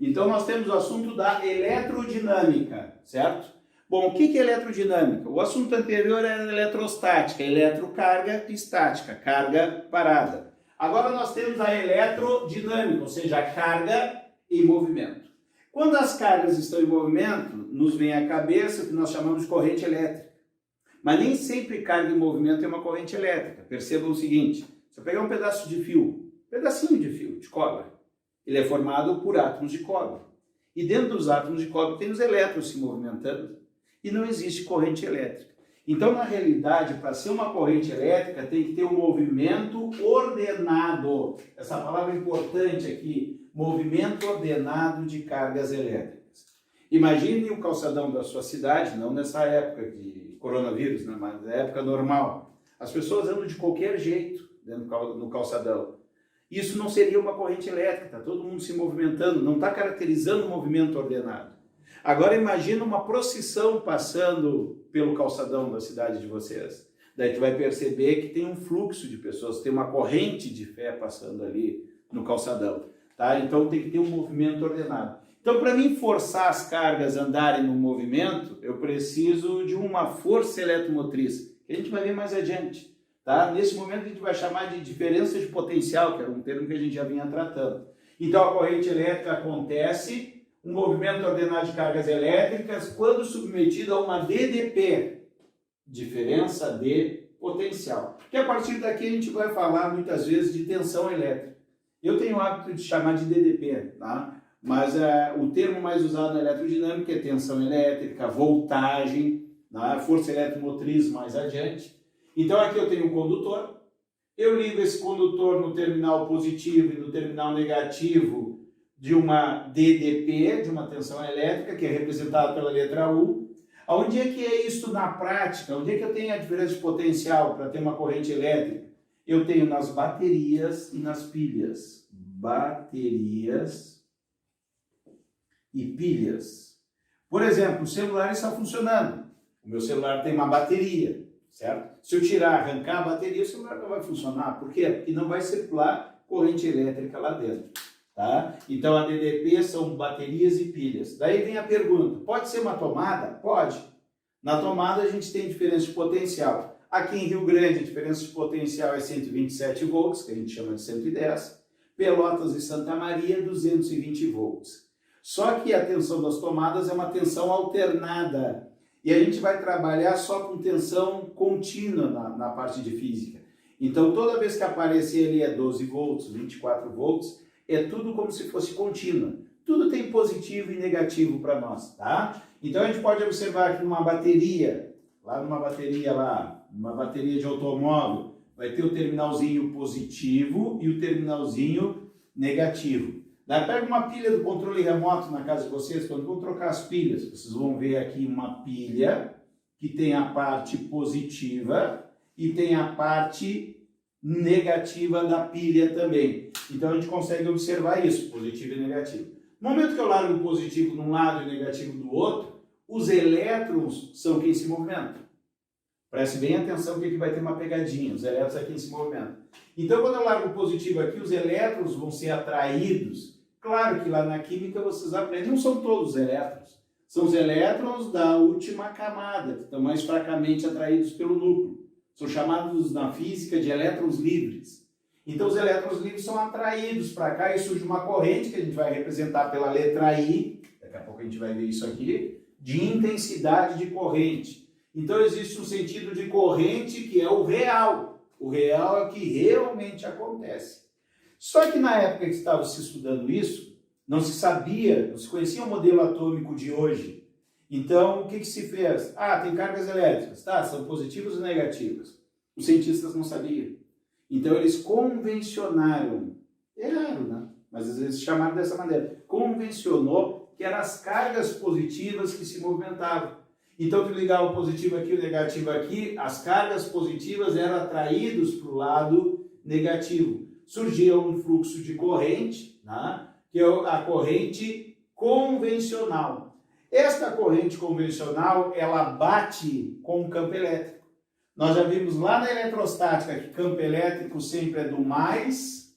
Então nós temos o assunto da eletrodinâmica, certo? Bom, o que é eletrodinâmica? O assunto anterior era eletrostática, eletrocarga e estática, carga parada. Agora nós temos a eletrodinâmica, ou seja, a carga em movimento. Quando as cargas estão em movimento, nos vem à cabeça o que nós chamamos de corrente elétrica. Mas nem sempre carga em movimento é uma corrente elétrica. Percebam o seguinte, se eu pegar um pedaço de fio, pedacinho de fio, de cobre, ele é formado por átomos de cobre. E dentro dos átomos de cobre tem os elétrons se movimentando. E não existe corrente elétrica. Então, na realidade, para ser uma corrente elétrica, tem que ter um movimento ordenado. Essa palavra é importante aqui, movimento ordenado de cargas elétricas. Imagine o calçadão da sua cidade, não nessa época de coronavírus, né, mas na época normal. As pessoas andam de qualquer jeito dentro do calçadão. Isso não seria uma corrente elétrica, está todo mundo se movimentando, não está caracterizando um movimento ordenado. Agora imagina uma procissão passando pelo calçadão da cidade de vocês. Daí tu vai perceber que tem um fluxo de pessoas, tem uma corrente de fé passando ali no calçadão. Tá? Então tem que ter um movimento ordenado. Então para mim forçar as cargas a andarem no movimento, eu preciso de uma força eletromotriz, que a gente vai ver mais adiante. Tá? Nesse momento a gente vai chamar de diferença de potencial, que era um termo que a gente já vinha tratando. Então a corrente elétrica acontece, um movimento ordenado de cargas elétricas, quando submetido a uma DDP, diferença de potencial. Que a partir daqui a gente vai falar muitas vezes de tensão elétrica. Eu tenho o hábito de chamar de DDP, tá? Mas o termo mais usado na eletrodinâmica é tensão elétrica, voltagem, tá? Força eletromotriz mais adiante. Então aqui eu tenho um condutor, eu ligo esse condutor no terminal positivo e no terminal negativo de uma DDP, de uma tensão elétrica, que é representada pela letra U. Onde é que é isso na prática? Onde é que eu tenho a diferença de potencial para ter uma corrente elétrica? Eu tenho nas baterias e nas pilhas. Baterias e pilhas. Por exemplo, o celular está funcionando. O meu celular tem uma bateria, certo? Se eu tirar, arrancar a bateria, o celular não vai funcionar. Por quê? Porque não vai circular corrente elétrica lá dentro. Tá? Então, a DDP são baterias e pilhas. Daí vem a pergunta, pode ser uma tomada? Pode. Na tomada a gente tem diferença de potencial. Aqui em Rio Grande a diferença de potencial é 127 volts, que a gente chama de 110. Pelotas e Santa Maria, 220 volts. Só que a tensão das tomadas é uma tensão alternada. E a gente vai trabalhar só com tensão contínua na parte de física. Então, toda vez que aparecer ali é 12 volts, 24 volts, é tudo como se fosse contínua. Tudo tem positivo e negativo para nós, tá? Então a gente pode observar que numa bateria, numa bateria de automóvel, vai ter o terminalzinho positivo e o terminalzinho negativo. Daí pega uma pilha do controle remoto na casa de vocês, quando vão trocar as pilhas, vocês vão ver aqui uma pilha que tem a parte positiva e tem a parte negativa da pilha também. Então a gente consegue observar isso, positivo e negativo. No momento que eu largo o positivo de um lado e o negativo do outro, os elétrons são quem se movimentam. Preste bem atenção que aqui vai ter uma pegadinha, os elétrons é quem se movimentam. Então quando eu largo o positivo aqui, os elétrons vão ser atraídos. Claro que lá na química vocês aprendem, não são todos os elétrons. São os elétrons da última camada, que estão mais fracamente atraídos pelo núcleo. São chamados na física de elétrons livres. Então os elétrons livres são atraídos para cá e surge uma corrente que a gente vai representar pela letra I, daqui a pouco a gente vai ver isso aqui, de intensidade de corrente. Então existe um sentido de corrente que é o real. O real é o que realmente acontece. Só que na época que estava se estudando isso, não se sabia, não se conhecia o modelo atômico de hoje. Então, o que se fez? Ah, tem cargas elétricas, tá? São positivas ou negativas? Os cientistas não sabiam. Então, eles convencionaram. Erraram, né? Mas às vezes chamaram dessa maneira. Convencionou que eram as cargas positivas que se movimentavam. Então, tu ligava o positivo aqui, o negativo aqui, as cargas positivas eram atraídas para o lado negativo. Surgia um fluxo de corrente, né? Que é a corrente convencional. Esta corrente convencional, ela bate com o campo elétrico. Nós já vimos lá na eletrostática que campo elétrico sempre é do mais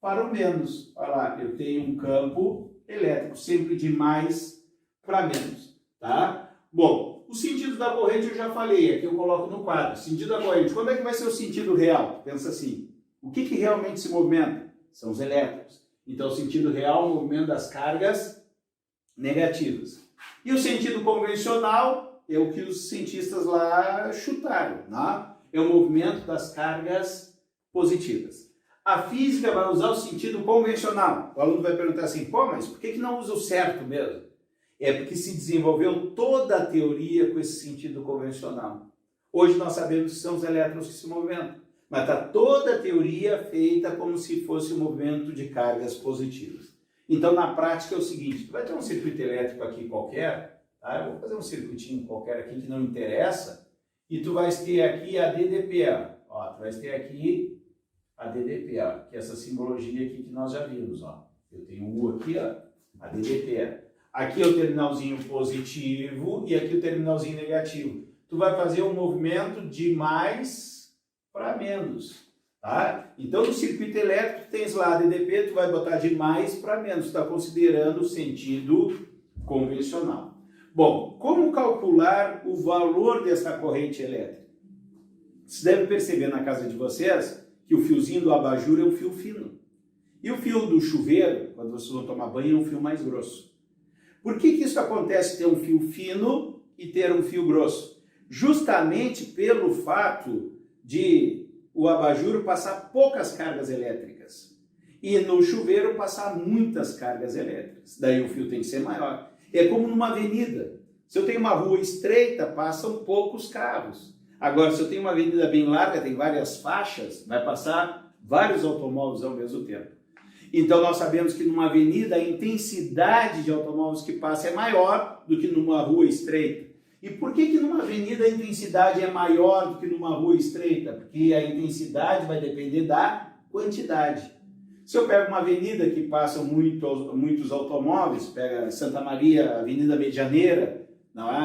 para o menos. Olha lá, eu tenho um campo elétrico, sempre de mais para menos, tá? Bom, o sentido da corrente eu já falei, aqui eu coloco no quadro. Sentido da corrente, quando é que vai ser o sentido real? Pensa assim, o que realmente se movimenta? São os elétrons. Então, o sentido real é o movimento das cargas negativas. E o sentido convencional é o que os cientistas lá chutaram, né? É o movimento das cargas positivas. A física vai usar o sentido convencional. O aluno vai perguntar assim, pô, mas por que não usa o certo mesmo? É porque se desenvolveu toda a teoria com esse sentido convencional. Hoje nós sabemos que são os elétrons que se movimentam, mas está toda a teoria feita como se fosse um movimento de cargas positivas. Então, na prática é o seguinte, tu vai ter um circuito elétrico aqui qualquer, tá? Eu vou fazer um circuitinho qualquer aqui que não interessa, e tu vais ter aqui a DDP, ó, tu vais ter aqui a DDP, ó, que é essa simbologia aqui que nós já vimos, ó. Eu tenho um U aqui, ó, a DDP. Aqui é o terminalzinho positivo e aqui o terminalzinho negativo. Tu vai fazer um movimento de mais para menos, tá? Então, no circuito elétrico, tens lá a DDP, tu vai botar de mais para menos, tu está considerando o sentido convencional. Bom, como calcular o valor dessa corrente elétrica? Você deve perceber na casa de vocês que o fiozinho do abajur é um fio fino. E o fio do chuveiro, quando vocês vão tomar banho, é um fio mais grosso. Por que isso acontece ter um fio fino e ter um fio grosso? Justamente pelo fato de o abajur passar poucas cargas elétricas e no chuveiro passar muitas cargas elétricas. Daí o fio tem que ser maior. É como numa avenida. Se eu tenho uma rua estreita, passam poucos carros. Agora, se eu tenho uma avenida bem larga, tem várias faixas, vai passar vários automóveis ao mesmo tempo. Então, nós sabemos que numa avenida a intensidade de automóveis que passa é maior do que numa rua estreita. E por que numa avenida a intensidade é maior do que numa rua estreita? Porque a intensidade vai depender da quantidade. Se eu pego uma avenida que passam muitos automóveis, pega Santa Maria, Avenida Medianeira,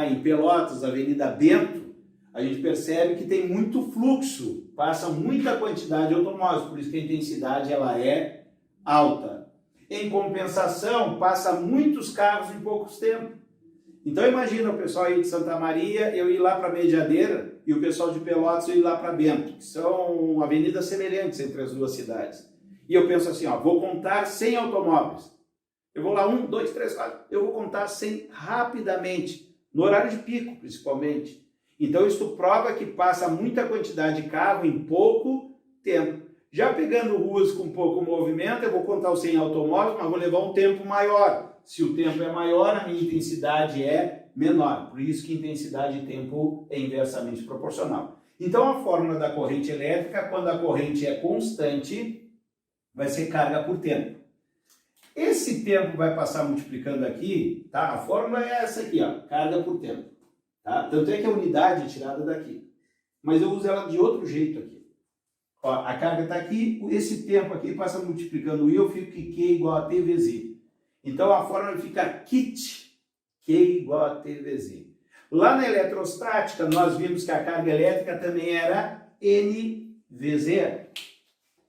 em Pelotas, Avenida Bento, a gente percebe que tem muito fluxo, passa muita quantidade de automóveis, por isso que a intensidade ela é alta. Em compensação, passa muitos carros em poucos tempos. Então imagina o pessoal aí de Santa Maria, eu ir lá para Medianeira e o pessoal de Pelotas ir lá para Bento, que são avenidas semelhantes entre as duas cidades. E eu penso assim, ó, vou contar 100 automóveis. Eu vou lá, 1, 2, 3, 4, eu vou contar 100 rapidamente, no horário de pico principalmente. Então isso prova que passa muita quantidade de carro em pouco tempo. Já pegando ruas com pouco movimento, eu vou contar os 100 automóveis, mas vou levar um tempo maior. Se o tempo é maior, a minha intensidade é menor. Por isso que intensidade e tempo é inversamente proporcional. Então a fórmula da corrente elétrica, quando a corrente é constante, vai ser carga por tempo. Esse tempo vai passar multiplicando aqui, tá? A fórmula é essa aqui, ó, carga por tempo. Tá? Tanto é que a unidade é tirada daqui. Mas eu uso ela de outro jeito aqui. Ó, a carga está aqui, esse tempo aqui passa multiplicando I, eu fico que Q igual a T vezes I. Então a fórmula fica kit, Q igual a T vezes I. Lá na eletrostática, nós vimos que a carga elétrica também era N vezes E.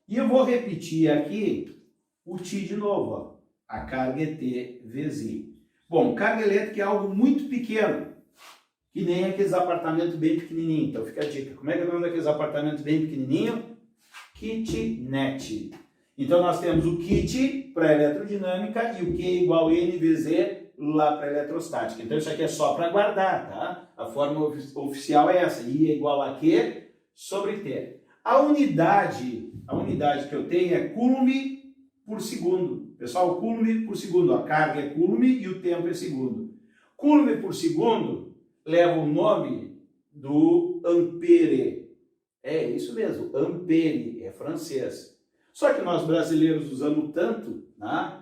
E eu vou repetir aqui o T de novo. Ó. A carga é T vezes I. Bom, carga elétrica é algo muito pequeno, que nem aqueles apartamentos bem pequenininhos. Então fica a dica. Como é que é o nome daqueles apartamentos bem pequenininhos? Kitnet. Então nós temos o kit para a eletrodinâmica e o Q igual a N vezes E lá para a eletrostática. Então isso aqui é só para guardar, tá? A fórmula oficial é essa, I é igual a Q sobre T. A unidade que eu tenho é coulomb por segundo. Pessoal, coulomb por segundo. A carga é coulomb e o tempo é segundo. Coulomb por segundo leva o nome do ampere. É isso mesmo, ampere, é francês. Só que nós brasileiros usamos tanto, né,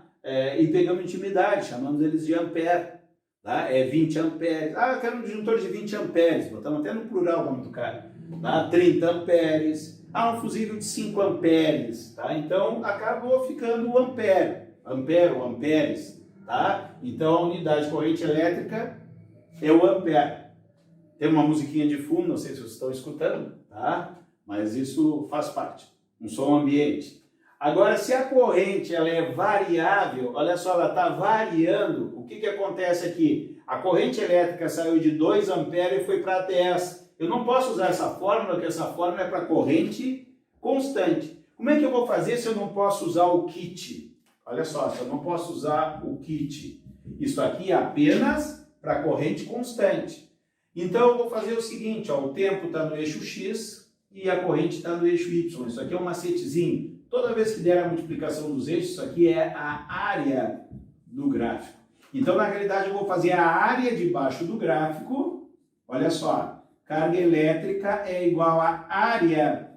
e pegamos intimidade, chamamos eles de ampere. Tá? É 20 amperes. Ah, eu quero um disjuntor de 20 amperes. Botamos até no plural o nome do cara. Tá? 30 amperes. Ah, um fusível de 5 amperes. Tá? Então, acabou ficando o ampere. Ampere ou amperes. Tá? Então, a unidade de corrente elétrica é o ampere. Tem uma musiquinha de fundo, não sei se vocês estão escutando, tá? Mas isso faz parte. Um som ambiente. Agora, se a corrente ela é variável, olha só, ela está variando, o que acontece aqui? A corrente elétrica saiu de 2 amperes e foi para 10. Eu não posso usar essa fórmula, porque essa fórmula é para corrente constante. Como é que eu vou fazer se eu não posso usar o kit? Olha só, se eu não posso usar o kit. Isso aqui é apenas para corrente constante. Então eu vou fazer o seguinte, ó, o tempo está no eixo X e a corrente está no eixo Y. Isso aqui é um macetezinho. Toda vez que der a multiplicação dos eixos, isso aqui é a área do gráfico. Então, na realidade, eu vou fazer a área debaixo do gráfico. Olha só, carga elétrica é igual à área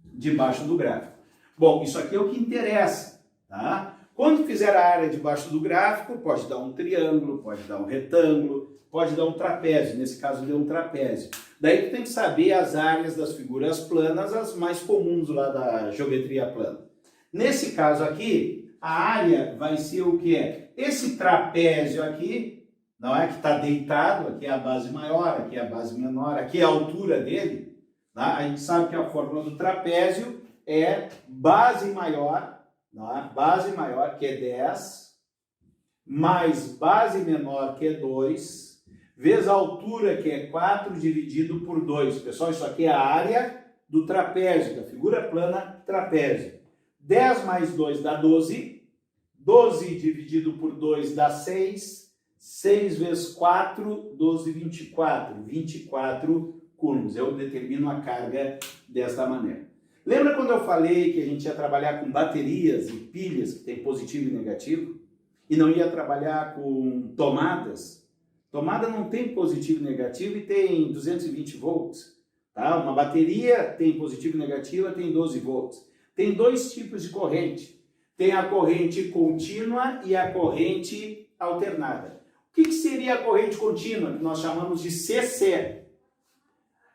debaixo do gráfico. Bom, isso aqui é o que interessa, tá? Quando fizer a área debaixo do gráfico, pode dar um triângulo, pode dar um retângulo, pode dar um trapézio. Nesse caso, deu um trapézio. Daí tu tem que saber as áreas das figuras planas, as mais comuns lá da geometria plana. Nesse caso aqui, a área vai ser o quê? Esse trapézio aqui, não é que está deitado, aqui é a base maior, aqui é a base menor, aqui é a altura dele. Tá? A gente sabe que a fórmula do trapézio é base maior, não é? Base maior, que é 10, mais base menor, que é 2, vezes a altura, que é 4, dividido por 2. Pessoal, isso aqui é a área do trapézio, da figura plana trapézio. 10 mais 2 dá 12. 12 dividido por 2 dá 6. 6 vezes 4, 12, 24. 24 coulombs. Eu determino a carga desta maneira. Lembra quando eu falei que a gente ia trabalhar com baterias e pilhas, que tem positivo e negativo? E não ia trabalhar com tomadas? Tomada não tem positivo e negativo e tem 220 volts. Tá? Uma bateria tem positivo e negativo, tem 12 volts. Tem dois tipos de corrente. Tem a corrente contínua e a corrente alternada. O que seria a corrente contínua, que nós chamamos de CC?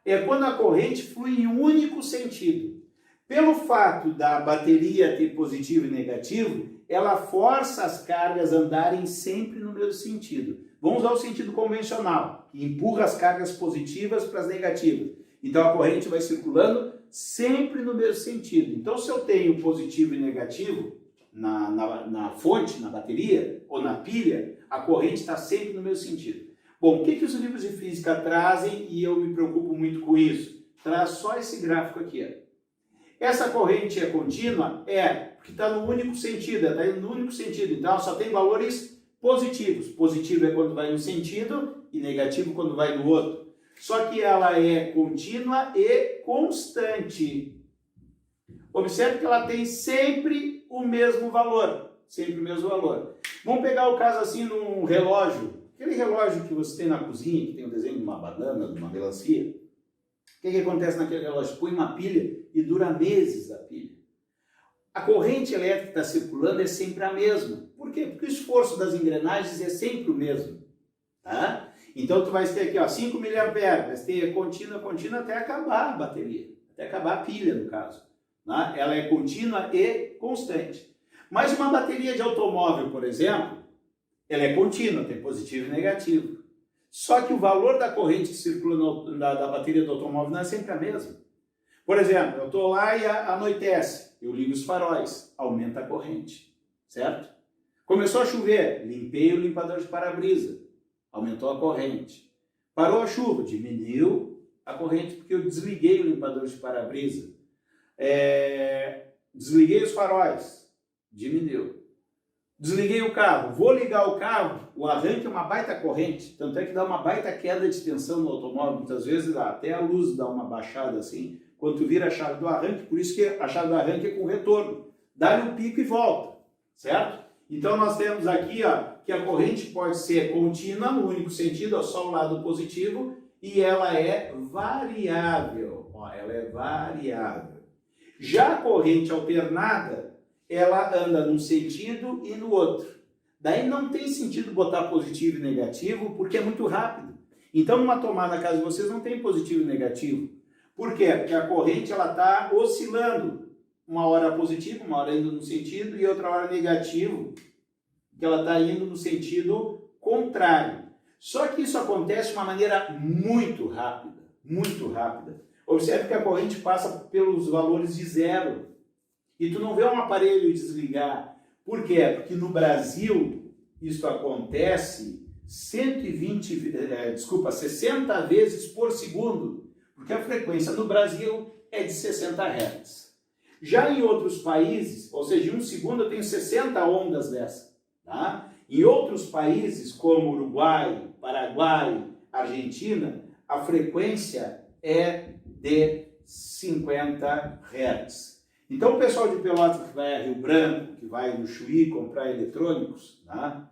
É quando a corrente flui em um único sentido. Pelo fato da bateria ter positivo e negativo, ela força as cargas a andarem sempre no mesmo sentido. Vamos usar o sentido convencional, que empurra as cargas positivas para as negativas. Então a corrente vai circulando sempre no mesmo sentido. Então se eu tenho positivo e negativo na fonte, na bateria ou na pilha, a corrente está sempre no mesmo sentido. Bom, o que os livros de física trazem e eu me preocupo muito com isso? Traz só esse gráfico aqui. Ó. Essa corrente é contínua? É, porque está no único sentido, está no único sentido. Então ela só tem valores positivos. Positivo é quando vai em um sentido e negativo quando vai no outro. Só que ela é contínua e constante. Observe que ela tem sempre o mesmo valor. Sempre o mesmo valor. Vamos pegar o caso assim num relógio. Aquele relógio que você tem na cozinha, que tem o desenho de uma banana, de uma melancia. O que acontece naquele relógio? Põe uma pilha e dura meses a pilha. A corrente elétrica que está circulando é sempre a mesma. Por quê? Porque o esforço das engrenagens é sempre o mesmo. Tá? Então tu vai ter aqui ó, 5 mA, vai ter contínua até acabar a bateria. Até acabar a pilha, no caso. Tá? Ela é contínua e constante. Mas uma bateria de automóvel, por exemplo, ela é contínua, tem positivo e negativo. Só que o valor da corrente que circula da bateria do automóvel não é sempre a mesma. Por exemplo, eu estou lá e anoitece, eu ligo os faróis, aumenta a corrente, certo? Começou a chover, limpei o limpador de para-brisa, aumentou a corrente. Parou a chuva, diminuiu a corrente porque eu desliguei o limpador de para-brisa. Desliguei os faróis, diminuiu. Desliguei o carro, vou ligar o carro, o arranque é uma baita corrente, tanto é que dá uma baita queda de tensão no automóvel, muitas vezes até a luz dá uma baixada assim, quando tu vira a chave do arranque, por isso que a chave do arranque é com retorno, dá-lhe um pico e volta, certo? Então nós temos aqui ó, que a corrente pode ser contínua no único sentido, ó, só o lado positivo, e ela é variável, ó, ela é variável. Já a corrente alternada, ela anda num sentido e no outro. Daí não tem sentido botar positivo e negativo, porque é muito rápido. Então, numa tomada na casa de vocês não tem positivo e negativo. Por quê? Porque a corrente está oscilando. Uma hora positivo, uma hora indo no sentido, e outra hora negativo, que ela está indo no sentido contrário. Só que isso acontece de uma maneira muito rápida, muito rápida. Observe que a corrente passa pelos valores de zero. e tu não vê um aparelho desligar. Por quê? Porque no Brasil isso acontece 60 vezes por segundo, porque a frequência no Brasil é de 60 Hz. Já em outros países, ou seja, em um segundo eu tenho 60 ondas dessa. Tá? Em outros países, como Uruguai, Paraguai, Argentina, a frequência é de 50 Hz. Então o pessoal de Pelotas que vai a Rio Branco, que vai no Chuí comprar eletrônicos, tá?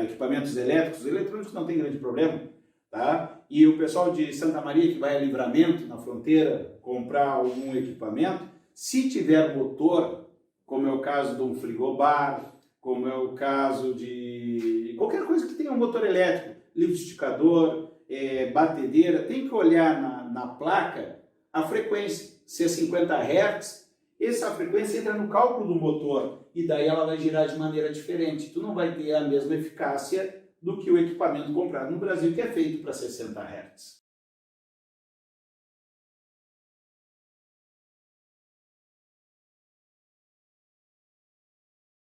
Equipamentos elétricos, eletrônicos não tem grande problema, tá? E o pessoal de Santa Maria que vai a Livramento, na fronteira, comprar algum equipamento, se tiver motor, como é o caso de um frigobar, como é o caso de qualquer coisa que tenha um motor elétrico, liquidificador, batedeira, tem que olhar na placa a frequência, se é 50 Hz, essa frequência entra no cálculo do motor e daí ela vai girar de maneira diferente. Tu não vai ter a mesma eficácia do que o equipamento comprado no Brasil, que é feito para 60 Hz.